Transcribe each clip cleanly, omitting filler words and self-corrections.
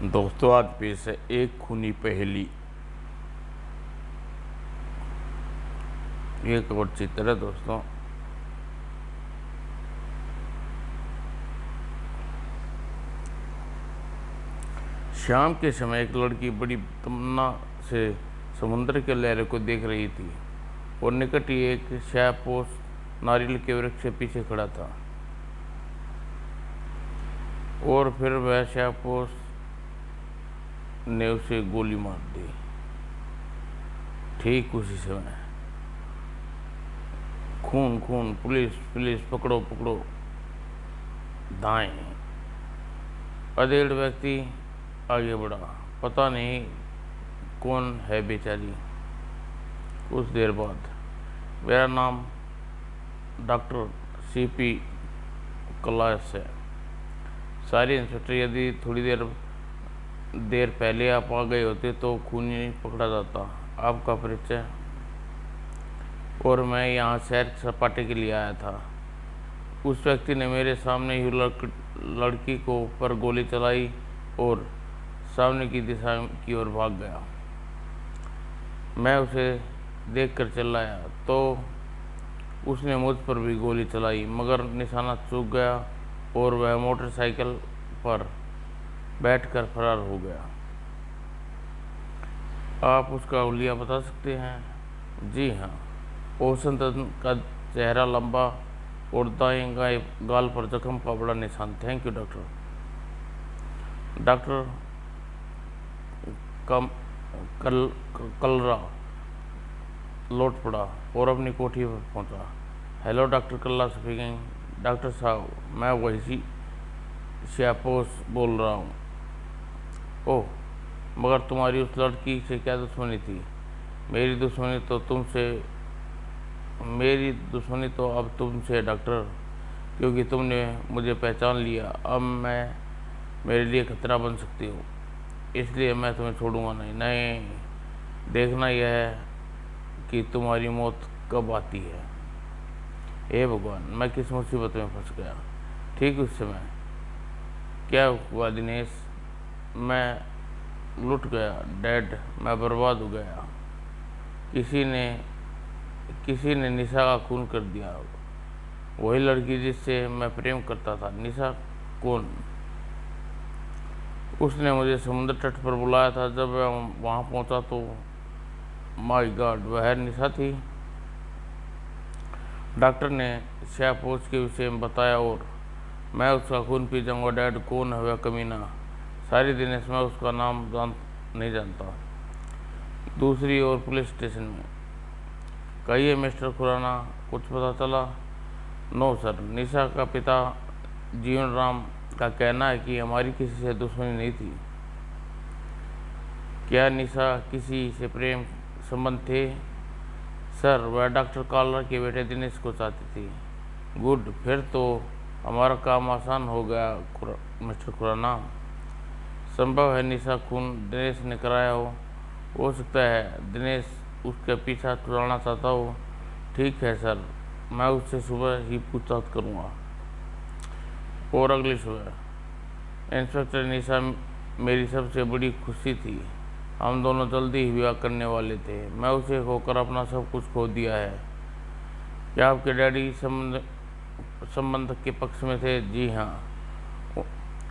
दोस्तों, आज पेश है एक खूनी पहेली। एक और चित्र है दोस्तों। शाम के समय एक लड़की बड़ी तमन्ना से समुद्र के लहरों को देख रही थी और निकट ही एक शाहपोश नारियल के वृक्ष के पीछे खड़ा था। और फिर वह शाहपोश ने उसे गोली मार दी। ठीक उसी समय खून खून, पुलिस पुलिस, पकड़ो पकड़ो, दाएं। अधेड़ व्यक्ति आगे बढ़ा। पता नहीं कौन है बेचारी। कुछ देर बाद, मेरा नाम डॉक्टर सीपी कलास है। सारी इंस्पेक्टर, यदि थोड़ी देर पहले आप आ गए होते तो खूनी पकड़ा जाता। आपका परिचय? और मैं यहाँ सैर सपाटे के लिए आया था। उस व्यक्ति ने मेरे सामने ही लड़की को पर गोली चलाई और सामने की दिशा की ओर भाग गया। मैं उसे देखकर चिल्लाया तो उसने मुझ पर भी गोली चलाई, मगर निशाना चूक गया और वह मोटरसाइकिल पर बैठकर फरार हो गया। आप उसका हुलिया बता सकते हैं? जी हाँ, ओसंतन का चेहरा लंबा और दाएं गाल पर जख्म का बड़ा निशान। Thank you doctor. डॉक्टर कलरा लौट पड़ा और अपनी कोठी पर पहुंचा। हेलो डॉक्टर कल्ला स्पीकिंग। डॉक्टर साहब, मैं वही शाहपोश बोल रहा हूँ। ओह, मगर तुम्हारी उस लड़की से क्या दुश्मनी थी? मेरी दुश्मनी तो अब तुमसे है डॉक्टर, क्योंकि तुमने मुझे पहचान लिया। अब मैं मेरे लिए खतरा बन सकती हो, इसलिए मैं तुम्हें छोड़ूंगा नहीं। देखना यह है कि तुम्हारी मौत कब आती है। हे भगवान, मैं किस मुसीबत में फंस गया। ठीक उस समय क्या हुआ दिनेश? मैं लुट गया डैड, मैं बर्बाद हो गया। किसी ने निशा का खून कर दिया। वही लड़की जिससे मैं प्रेम करता था। निशा? कौन? उसने मुझे समुद्र तट पर बुलाया था। जब मैं वहाँ पहुँचा तो माय गॉड, वह निशा थी। डॉक्टर ने शाहपोश के विषय में बताया और मैं उसका खून पी जाऊँगा। डैड, कौन है वह कमीना? सारी दिनेश, मैं उसका नाम नहीं जानता। दूसरी ओर पुलिस स्टेशन में। कहिए मिस्टर खुराना, कुछ पता चला? नो सर, निशा का पिता जीवन राम का कहना है कि हमारी किसी से दुश्मनी नहीं थी। क्या निशा किसी से प्रेम संबंध थे? सर, वह डॉक्टर कालरा के बेटे दिनेश को चाहती थी। गुड, फिर तो हमारा काम आसान हो गया मिस्टर खुराना। संभव है निशा खून दिनेश ने कराया हो सकता है दिनेश उसके पीछा छुड़ाना चाहता हो। ठीक है सर, मैं उससे सुबह ही पूछताछ करूँगा। और अगली सुबह, इंस्पेक्टर, निशा मेरी सबसे बड़ी खुशी थी। हम दोनों जल्दी ही विवाह करने वाले थे। मैं उसे खोकर अपना सब कुछ खो दिया है। क्या आपके डैडी संबंध के पक्ष में थे? जी हाँ,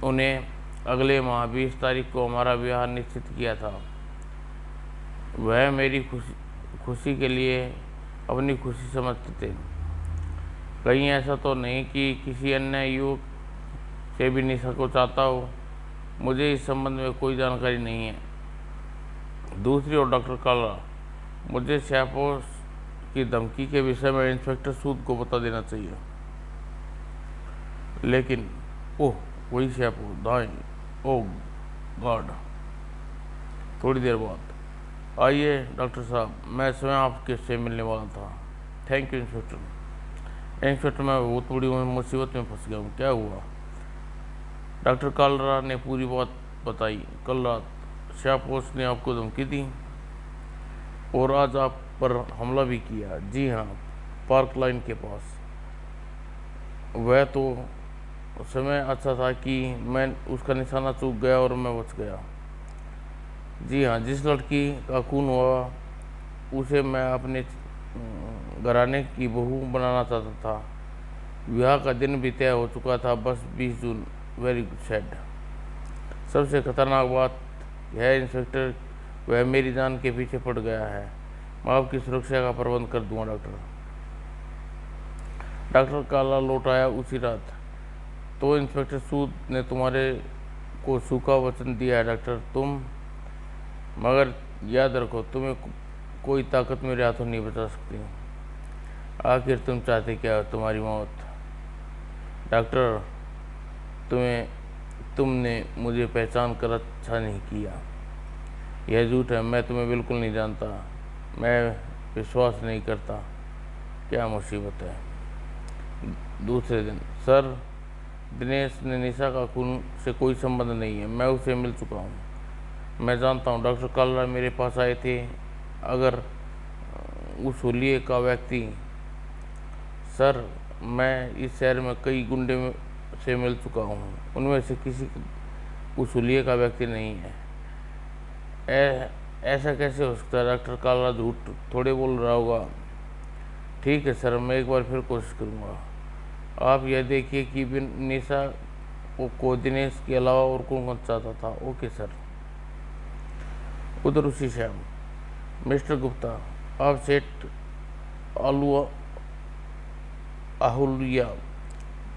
उन्हें अगले माह 20 तारीख को हमारा विवाह निश्चित किया था। वह मेरी खुशी के लिए अपनी खुशी समझते थे। कहीं ऐसा तो नहीं कि किसी अन्य युवक से भी निशा को चाहता हो? मुझे इस संबंध में कोई जानकारी नहीं है। दूसरी ओर डॉक्टर कालरा, मुझे शाहपोश की धमकी के विषय में इंस्पेक्टर सूद को बता देना चाहिए। लेकिन ओह, वही शाहपोश, दाएं। ओह गॉड। थोड़ी देर बाद, आइए डॉक्टर साहब, मैं स्वयं आपके से मिलने वाला था। Thank you inspector. इंस्पेक्टर, मैं बहुत बड़ी मुसीबत में फंस गया हूँ। क्या हुआ? डॉक्टर कालरा ने पूरी बात बताई। कल रात शाहपोश ने आपको धमकी दी और आज आप पर हमला भी किया। जी हाँ, पार्क लाइन के पास। वह तो समय अच्छा था कि मैं उसका निशाना चूक गया और मैं बच गया। जी हाँ, जिस लड़की का खून हुआ उसे मैं अपने घराने की बहू बनाना चाहता था। विवाह का दिन भी तय हो चुका था, बस 20 जून। Very sad. सबसे खतरनाक बात है इंस्पेक्टर, वह मेरी जान के पीछे पड़ गया है। मैं आपकी सुरक्षा का प्रबंध कर दूंगा डॉक्टर। डॉक्टर काला लौट आया उसी रात। तो इंस्पेक्टर सूद ने तुम्हारे को सूखा वचन दिया है डॉक्टर, मगर याद रखो, तुम्हें कोई ताकत मेरे हाथों नहीं बचा सकती। आखिर तुम चाहते क्या हो? तुम्हारी मौत। डॉक्टर, तुमने मुझे पहचान कर अच्छा नहीं किया। यह झूठ है, मैं तुम्हें बिल्कुल नहीं जानता। मैं विश्वास नहीं करता। क्या मुसीबत है। दूसरे दिन। सर, दिनेश ने निशा का खून से कोई संबंध नहीं है। मैं उसे मिल चुका हूँ। मैं जानता हूँ। डॉक्टर कालरा मेरे पास आए थे। अगर उस हुलिये का व्यक्ति। सर, मैं इस शहर में कई गुंडे से मिल चुका हूँ, उनमें से किसी उस हुलिये का व्यक्ति नहीं है। ऐसा कैसे हो सकता है? डॉक्टर कालरा झूठ थोड़े बोल रहा होगा। ठीक है सर, मैं एक बार फिर कोशिश करूँगा। आप यह देखिए कि निशा को दिनेश के अलावा और कौन कौन चाहता था। Okay sir. उधर उसी श्याम। मिस्टर गुप्ता, आप सेठ आहुलिया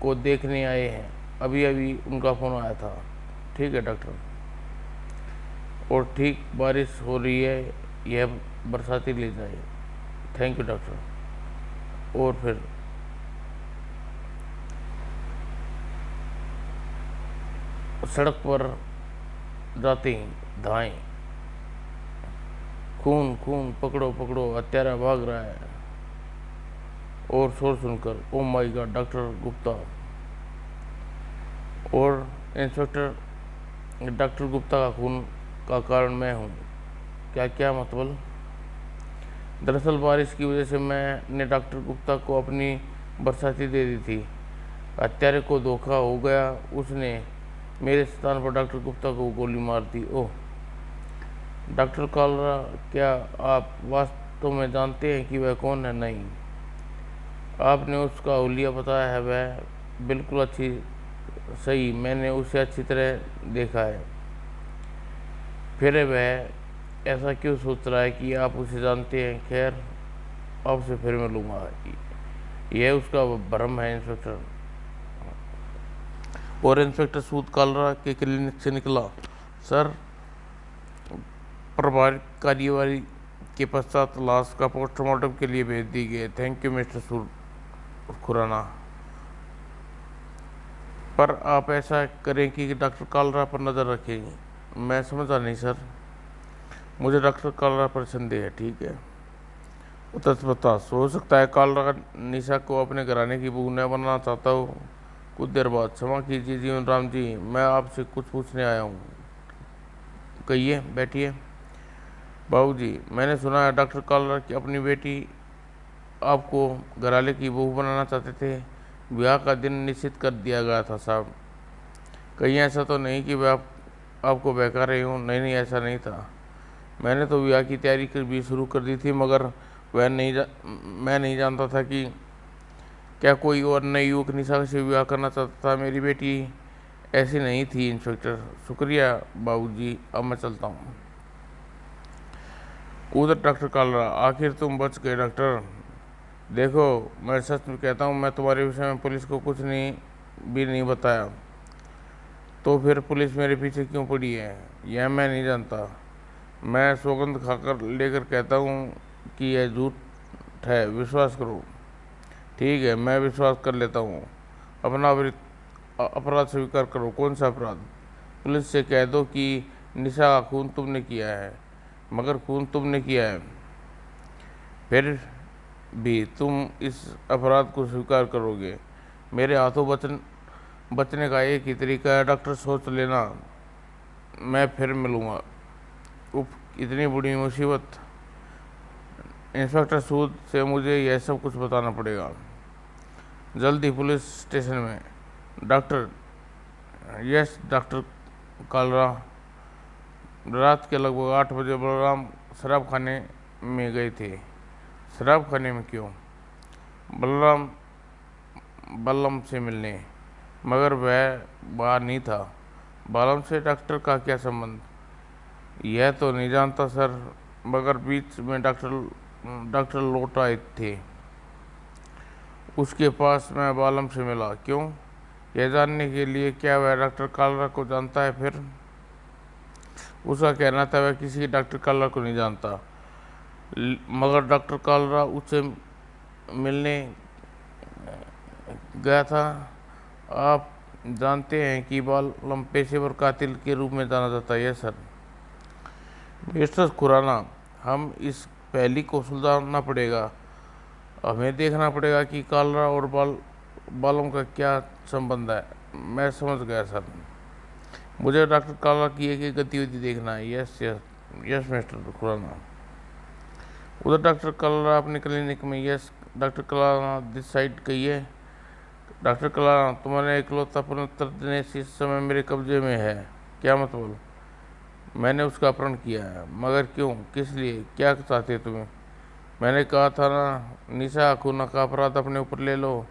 को देखने आए हैं। अभी अभी उनका फ़ोन आया था। ठीक है डॉक्टर। और ठीक बारिश हो रही है, यह बरसाती ले जाए। Thank you doctor. और फिर सड़क पर जाते ही धाएं। खून खून, पकड़ो पकड़ो, हत्यारा भाग रहा है। और शोर सुनकर oh my God, doctor Gupta और इंस्पेक्टर। डॉक्टर गुप्ता का खून का कारण मैं हूँ। क्या मतलब? दरअसल बारिश की वजह से मैंने डॉक्टर गुप्ता को अपनी बरसाती दे दी थी। हत्यारे को धोखा हो गया, उसने मेरे स्थान पर डॉक्टर गुप्ता को गोली मार दी। ओह डॉक्टर कालरा, क्या आप वास्तव में जानते हैं कि वह कौन है? नहीं। आपने उसका हुलिया बताया है, वह बिल्कुल सही, मैंने उसे अच्छी तरह देखा है। फिर वह ऐसा क्यों सोच रहा है कि आप उसे जानते हैं? खैर, आपसे फिर मिलूंगा। यह उसका भ्रम है इंस्पेक्टर। और इंस्पेक्टर सूद कालरा के क्लिनिक से निकला। सर, प्रभावित कार्यवाही के पश्चात लाश का पोस्टमार्टम के लिए भेज दी गई। Thank you mister Khurana. पर आप ऐसा करें कि डॉक्टर कालरा पर नज़र रखें। मैं समझा नहीं सर। मुझे डॉक्टर कालरा पर संदेह है। ठीक है, तत्पता हो सकता है कालरा निशा को अपने घराने की बहू न बनाना चाहता हो। कुछ देर बाद। क्षमा कीजिए जीवन राम जी, मैं आपसे कुछ पूछने आया हूँ। कहिए, बैठिए। बाबूजी, मैंने सुना है डॉक्टर कालरा की अपनी बेटी आपको घराले की बहू बनाना चाहते थे। विवाह का दिन निश्चित कर दिया गया था साहब। कहीं ऐसा तो नहीं कि वह आपको बहका रही हूँ? नहीं, ऐसा नहीं था। मैंने तो विवाह की तैयारी भी शुरू कर दी थी, मगर मैं नहीं जानता था कि क्या कोई और नई युवक निशा से विवाह करना चाहता था। मेरी बेटी ऐसी नहीं थी इंस्पेक्टर। शुक्रिया बाबूजी, अब मैं चलता हूँ। उधर डॉक्टर कालरा, आखिर तुम बच गए डॉक्टर। देखो, मैं सच में कहता हूँ, मैं तुम्हारे विषय में पुलिस को कुछ नहीं बताया। तो फिर पुलिस मेरे पीछे क्यों पड़ी है, यह मैं नहीं जानता। मैं सौगंध खाकर लेकर कहता हूँ कि यह झूठ है, विश्वास करो। ठीक है, मैं विश्वास कर लेता हूँ। अपना अपराध स्वीकार करो। कौन सा अपराध? पुलिस से कह दो कि निशा का खून तुमने किया है। मगर खून तुमने किया है, फिर भी तुम इस अपराध को स्वीकार करोगे। मेरे हाथों बचने का एक ही तरीका है डॉक्टर, सोच लेना। मैं फिर मिलूँगा। इतनी बड़ी मुसीबत। इंस्पेक्टर सूद से मुझे यह सब कुछ बताना पड़ेगा। जल्दी पुलिस स्टेशन में। Doctor, yes doctor Kalra. रात के लगभग 8 बजे बलराम शराब खाने में गए थे। शराब खाने में क्यों? बलराम बलम से मिलने, मगर वह बाहर नहीं था। बालम से डॉक्टर का क्या संबंध? यह तो नहीं जानता सर, मगर बीच में डॉक्टर लौट आए थे। उसके पास मैं बालम से मिला। क्यों? यह जानने के लिए क्या वह डॉक्टर कालरा को जानता है। फिर उसका कहना था वह किसी डॉक्टर कालरा को नहीं जानता, मगर डॉक्टर कालरा उससे मिलने गया था। आप जानते हैं कि बालम पेशेवर कातिल के रूप में जाना जाता है। सर। मिस्टर खुराना, हम इस पहली को सुलझाना पड़ेगा। हमें देखना पड़ेगा कि कालरा और बालम का क्या संबंध है। मैं समझ गया सर। मुझे डॉक्टर कालरा की एक गतिविधि देखना है। Yes yes yes mister Khurana. उधर डॉक्टर कालरा अपने क्लिनिक में। Yes doctor Kalra, this side कहिए। डॉक्टर कालरा, तुम्हारे इकलौता पुत्र दिनेश इस समय मेरे कब्जे में है। क्या मतलब? मैंने उसका अपहरण किया है। मगर क्यों? किस लिए? क्या चाहते तुम्हें? मैंने कहा था ना, निशा खूना का अपराध अपने ऊपर ले लो।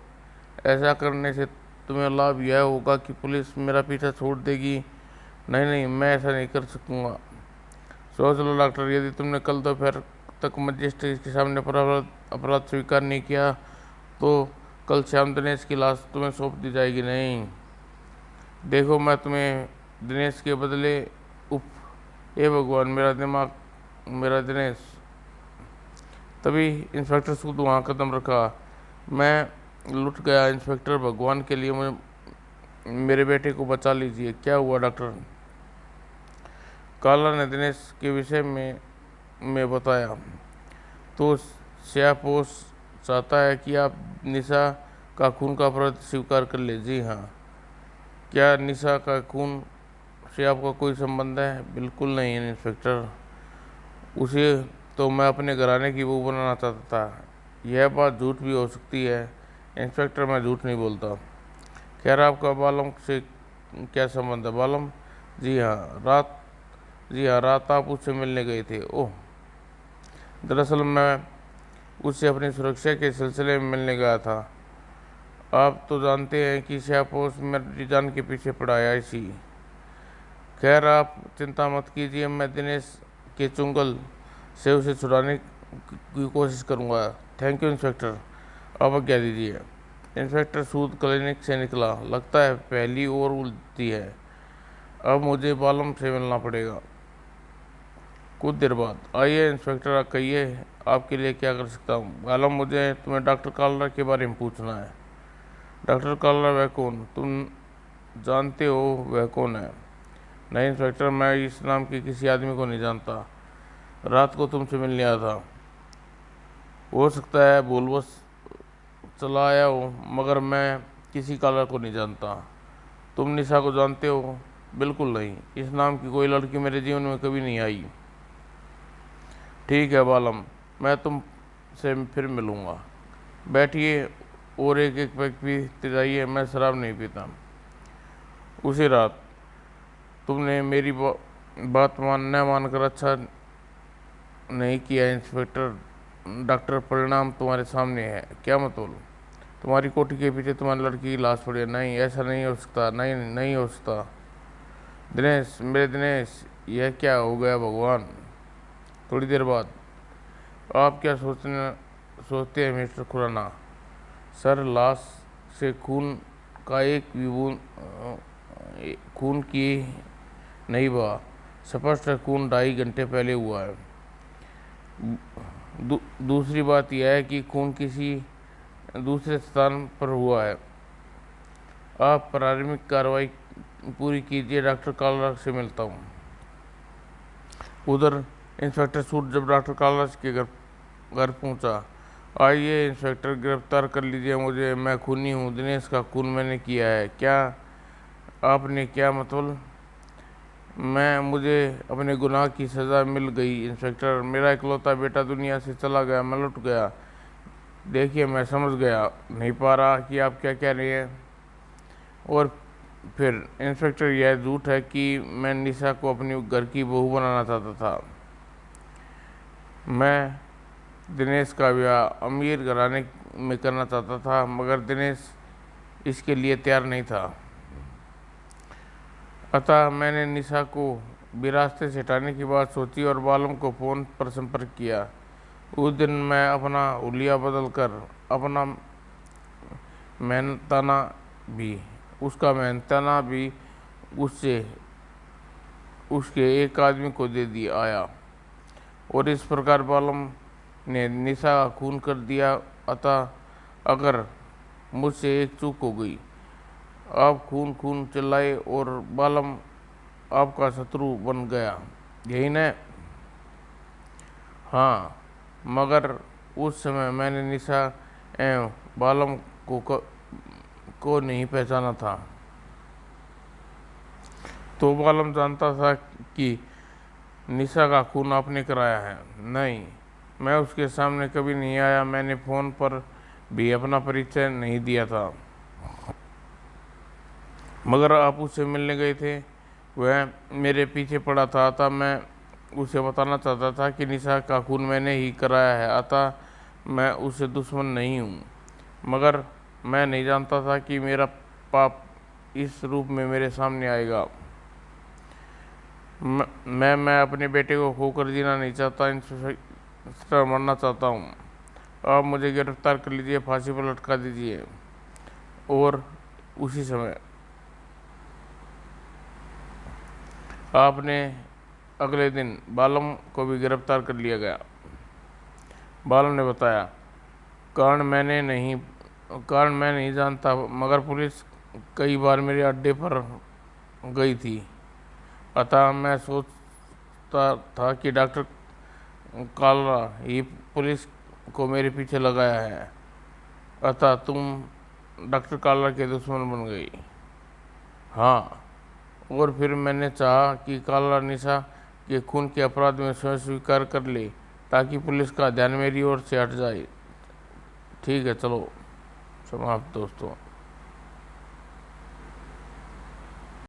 ऐसा करने से तुम्हें लाभ यह होगा कि पुलिस मेरा पीछा छोड़ देगी। नहीं नहीं, मैं ऐसा नहीं कर सकूँगा। सोच लो डॉक्टर, यदि तुमने कल दोपहर तक मजिस्ट्रेट के सामने अपराध स्वीकार नहीं किया तो कल शाम दिनेश की लाश तुम्हें सौंप दी जाएगी। नहीं, देखो मैं तुम्हें दिनेश के बदले उफ, हे भगवान, मेरा दिनेश। तभी इंस्पेक्टर सूद वहाँ कदम रखा। मैं लुट गया इंस्पेक्टर, भगवान के लिए मुझे मेरे बेटे को बचा लीजिए। क्या हुआ डॉक्टर? काला ने दिनेश के विषय में बताया। तो श्यापोश चाहता है कि आप निशा का खून का अपराध स्वीकार कर ले। जी हाँ। क्या निशा का खून से आपका कोई संबंध है? बिल्कुल नहीं इंस्पेक्टर, उसे तो मैं अपने घराने की बहू बनाना चाहता था। यह बात झूठ भी हो सकती है इंस्पेक्टर, मैं झूठ नहीं बोलता। खैर, आपका बालम से क्या संबंध है? बालम? जी हाँ, रात आप उससे मिलने गए थे। ओह, दरअसल मैं उससे अपनी सुरक्षा के सिलसिले में मिलने गया था। आप तो जानते हैं कि श्यापोश मेरी जान के पीछे पड़ा है। ऐसी। खैर, आप चिंता मत कीजिए, मैं दिनेश के चुंगल से उसे छुड़ाने की कोशिश करूंगा। थैंक यू इंस्पेक्टर, आप आज्ञा दीजिए। इंस्पेक्टर सूद क्लिनिक से निकला। लगता है पहली और उलझती है। अब मुझे बालम से मिलना पड़ेगा। कुछ देर बाद, आइए इंस्पेक्टर, आप कहिए आपके लिए क्या कर सकता हूँ। बालम, मुझे तुम्हें डॉक्टर कालरा के बारे में पूछना है। डॉक्टर कालरा? वह कौन? तुम जानते हो वह कौन है? नहीं इंस्पेक्टर, मैं इस नाम के किसी आदमी को नहीं जानता। रात को तुमसे मिलने आया था। हो सकता है भूलवश चला आया हो, मगर मैं किसी कालरा को नहीं जानता। तुम निशा को जानते हो? बिल्कुल नहीं, इस नाम की कोई लड़की मेरे जीवन में कभी नहीं आई। ठीक है बालम, मैं तुमसे फिर मिलूँगा। बैठिए और एक एक पैक पीते जाइए, मैं शराब नहीं पीता। उसी रात तुमने मेरी बात न मानकर अच्छा नहीं किया इंस्पेक्टर। डॉक्टर, परिणाम तुम्हारे सामने है। क्या मतलब? तुम्हारी कोठी के पीछे तुम्हारी लड़की की लाश पड़ी है। नहीं, ऐसा नहीं हो सकता। नहीं, नहीं हो सकता। दिनेश, मेरे दिनेश, यह क्या हो गया भगवान? थोड़ी देर बाद, आप क्या सोचते हैं मिस्टर खुराना? सर, लाश से खून का एक भी बूंद खून की नहीं बहा। स्पष्ट खून 2.5 घंटे पहले हुआ है। दूसरी बात यह है कि खून किसी दूसरे स्थान पर हुआ है। आप प्रारंभिक कार्रवाई पूरी कीजिए, डॉक्टर कालरा से मिलता हूँ। उधर इंस्पेक्टर सूट जब डॉक्टर कालरा के घर पहुँचा। आइए इंस्पेक्टर, गिरफ्तार कर लीजिए मुझे, मैं खूनी हूँ। दिनेश का खून मैंने किया है। क्या आपने? क्या मतलब? मुझे अपने गुनाह की सज़ा मिल गई इंस्पेक्टर। मेरा इकलौता बेटा दुनिया से चला गया, मैं लुट गया। देखिए, मैं समझ गया नहीं पा रहा कि आप क्या कह रहे हैं। और फिर इंस्पेक्टर, यह झूठ है कि मैं निशा को अपनी घर की बहू बनाना चाहता था। मैं दिनेश का ब्याह अमीर घराने में करना चाहता था, मगर दिनेश इसके लिए तैयार नहीं था। अतः मैंने निशा को भी रास्ते से हटाने की बात सोची और बालम को फ़ोन पर संपर्क किया। उस दिन मैं अपना हुलिया बदल कर अपना उसका मेहनताना भी उसके एक आदमी को दे दिया आया, और इस प्रकार बालम ने निशा का खून कर दिया। अतः अगर मुझसे एक चूक हो गई, आप खून खून चिल्लाए और बालम आपका शत्रु बन गया, यही न? हाँ, मगर उस समय मैंने निशा एवं बालम को नहीं पहचाना था। तो बालम जानता था कि निशा का खून आपने कराया है? नहीं, मैं उसके सामने कभी नहीं आया। मैंने फ़ोन पर भी अपना परिचय नहीं दिया था। मगर आप उससे मिलने गए थे, वह मेरे पीछे पड़ा था। अतः मैं उसे बताना चाहता था कि निशा का खून मैंने ही कराया है। अतः मैं उससे दुश्मन नहीं हूँ, मगर मैं नहीं जानता था कि मेरा पाप इस रूप में मेरे सामने आएगा। मैं अपने बेटे को खोकर जीना नहीं चाहता, इंस्पेक्टर, मरना चाहता हूँ। आप मुझे गिरफ्तार कर लीजिए, फांसी पर लटका दीजिए। और उसी समय आपने अगले दिन बालम को भी गिरफ्तार कर लिया गया। बालम ने बताया, कारण मैं नहीं जानता, मगर पुलिस कई बार मेरे अड्डे पर गई थी। अतः मैं सोचता था कि डॉक्टर कालरा ही पुलिस को मेरे पीछे लगाया है। अतः तुम डॉक्टर कालरा के दुश्मन बन गई। हाँ, और फिर मैंने चाहा कि कालरा निशा के खून के अपराध में स्वयं स्वीकार कर ले, ताकि पुलिस का ध्यान मेरी ओर से हट जाए। ठीक है, चलो समाप्त दोस्तों।